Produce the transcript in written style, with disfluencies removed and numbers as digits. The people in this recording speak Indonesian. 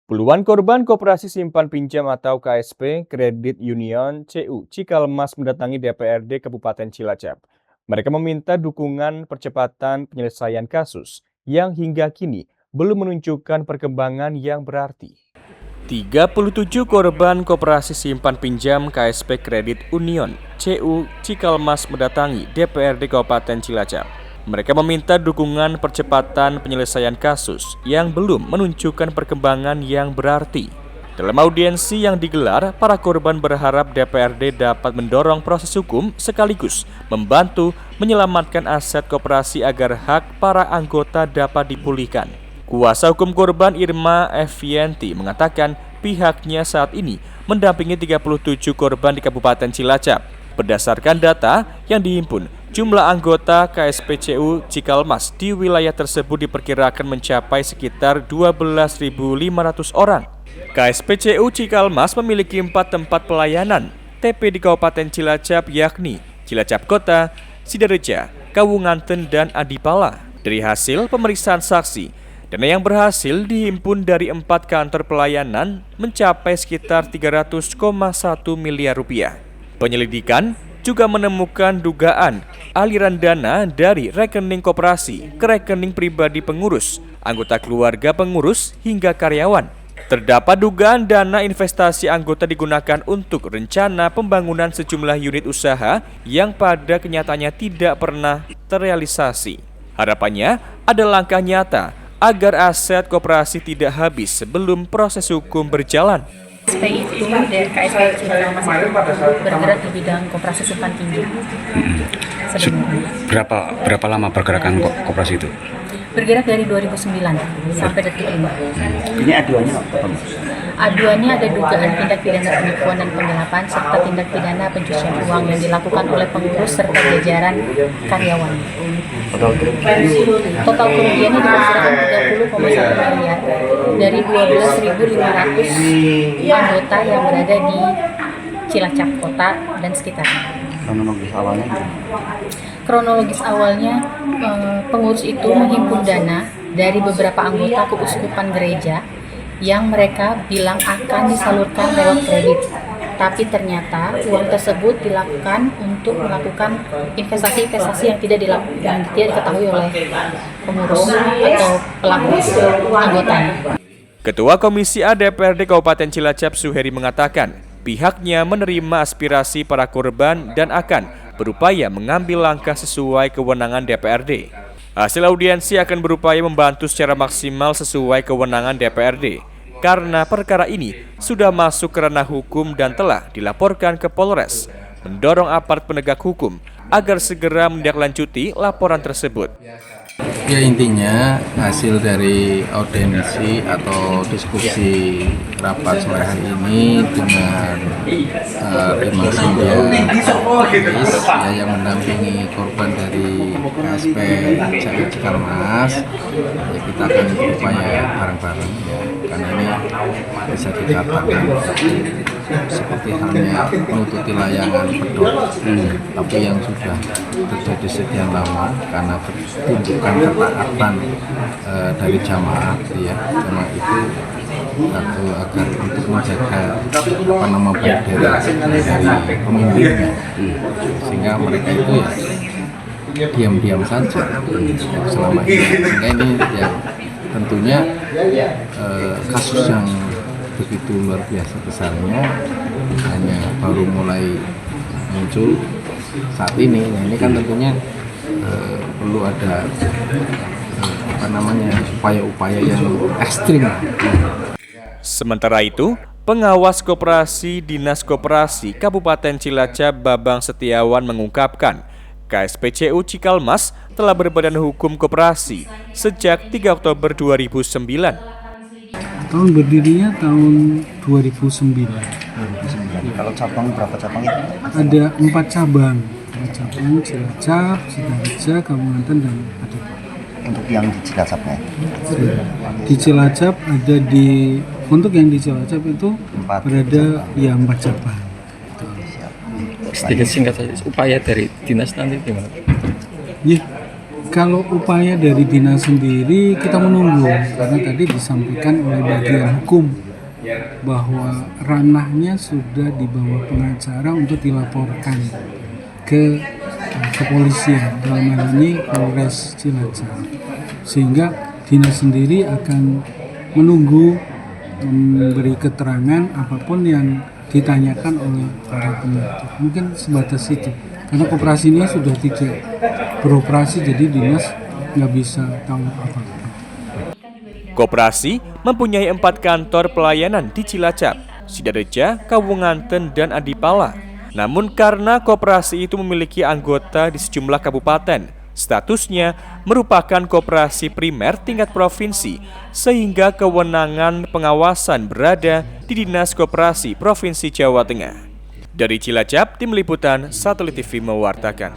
Puluhan korban Koperasi Simpan Pinjam atau KSP Credit Union CU Cikalmas mendatangi DPRD Kabupaten Cilacap. Mereka meminta dukungan percepatan penyelesaian kasus yang hingga kini belum menunjukkan perkembangan yang berarti. 37 korban Koperasi Simpan Pinjam KSP Credit Union CU Cikalmas mendatangi DPRD Kabupaten Cilacap. Mereka meminta dukungan percepatan penyelesaian kasus yang belum menunjukkan perkembangan yang berarti. Dalam audiensi yang digelar, para korban berharap DPRD dapat mendorong proses hukum sekaligus membantu menyelamatkan aset koperasi agar hak para anggota dapat dipulihkan. Kuasa hukum korban Irma Evianti mengatakan pihaknya saat ini mendampingi 37 korban di Kabupaten Cilacap. Berdasarkan data yang dihimpun, jumlah anggota KSPCU Cikalmas di wilayah tersebut diperkirakan mencapai sekitar 12.500 orang. KSPCU Cikalmas memiliki 4 tempat pelayanan TP di Kabupaten Cilacap, yakni Cilacap Kota, Sidareja, Kawunganten, dan Adipala. Dari hasil pemeriksaan saksi, dana yang berhasil dihimpun dari 4 kantor pelayanan mencapai sekitar 300,1 miliar rupiah. Penyelidikan juga menemukan dugaan aliran dana dari rekening koperasi ke rekening pribadi pengurus, anggota keluarga pengurus, hingga karyawan. Terdapat dugaan dana investasi anggota digunakan untuk rencana pembangunan sejumlah unit usaha yang pada kenyataannya tidak pernah terrealisasi. Harapannya ada langkah nyata agar aset koperasi tidak habis sebelum proses hukum berjalan. KSP itu dari KSP Cikalmas bergerak di bidang koperasi simpan pinjam. Berapa lama pergerakan koperasi itu? Bergerak dari 2009 sampai detik ini. Ini aduannya apa? Aduannya ada dugaan tindak pidana penipuan dan penggelapan serta tindak pidana pencucian uang yang dilakukan oleh pengurus serta jajaran karyawan. Total kerugiannya diperkirakan 30,1 miliar dari 12.500 anggota yang berada di Cilacap Kota dan sekitarnya. Kronologis awalnya pengurus itu menghimpun dana dari beberapa anggota keuskupan gereja yang mereka bilang akan disalurkan lewat kredit. Tapi ternyata uang tersebut dilakukan untuk melakukan investasi-investasi yang tidak diketahui oleh pengurus atau pelaku anggotanya. Ketua Komisi A DPRD Kabupaten Cilacap Suheri mengatakan pihaknya menerima aspirasi para korban dan akan berupaya mengambil langkah sesuai kewenangan DPRD. Hasil audiensi akan berupaya membantu secara maksimal sesuai kewenangan DPRD. Karena perkara ini sudah masuk ke ranah hukum dan telah dilaporkan ke Polres, mendorong aparat penegak hukum agar segera menindaklanjuti laporan tersebut. Ya, intinya hasil dari audiensi atau diskusi rapat sore hari ini dengan Irma Evianti yang mendampingi korban dari KSP CU Cikalmas, ya kita akan berupaya bareng-bareng ya, karena ini bisa dikatakan seperti halnya menutupi layangan pedot, tapi yang sudah terjadi sekian lama karena tuntukan ketaatan dari jamaah ya, jamaah itu agar untuk menjaga nama baik dari pemimpinnya, sehingga mereka itu ya diam-diam saja selama ini, sehingga ini ya tentunya kasus yang begitu luar biasa besarnya hanya baru mulai muncul saat ini. Nah, ini kan tentunya perlu ada upaya-upaya yang ekstrim. Sementara itu, pengawas koperasi Dinas Koperasi Kabupaten Cilacap Babang Setiawan mengungkapkan KSPCU Cikalmas telah berbadan hukum koperasi sejak 3 Oktober 2009. Tahun berdirinya tahun 2009. Kalau cabang berapa cabang? Ada 4 cabang. Cilacap, Sidareja, Kawunganten, dan Adipala. Untuk yang di Cilacapnya? Di Cilacap ada untuk yang di Cilacap itu berada ya 4 cabang. Sedikit singkat saja, upaya dari dinas nanti gimana? Ya, Kalau upaya dari dinas sendiri kita menunggu karena tadi disampaikan oleh bagian hukum bahwa ranahnya sudah di bawah pengacara untuk dilaporkan ke kepolisian, dalam hal ini Polres Cilacap, sehingga dinas sendiri akan menunggu memberi keterangan apapun yang ditanyakan oleh para penuntut. Mungkin sebatas itu karena koperasi ini sudah tidak beroperasi, jadi dinas nggak bisa tahu apa-apa. Koperasi mempunyai 4 kantor pelayanan di Cilacap, Sidareja, Kawunganten, dan Adipala. Namun karena koperasi itu memiliki anggota di sejumlah kabupaten, statusnya merupakan koperasi primer tingkat provinsi, sehingga kewenangan pengawasan berada di Dinas Koperasi Provinsi Jawa Tengah. Dari Cilacap, tim liputan Satelit TV mewartakan.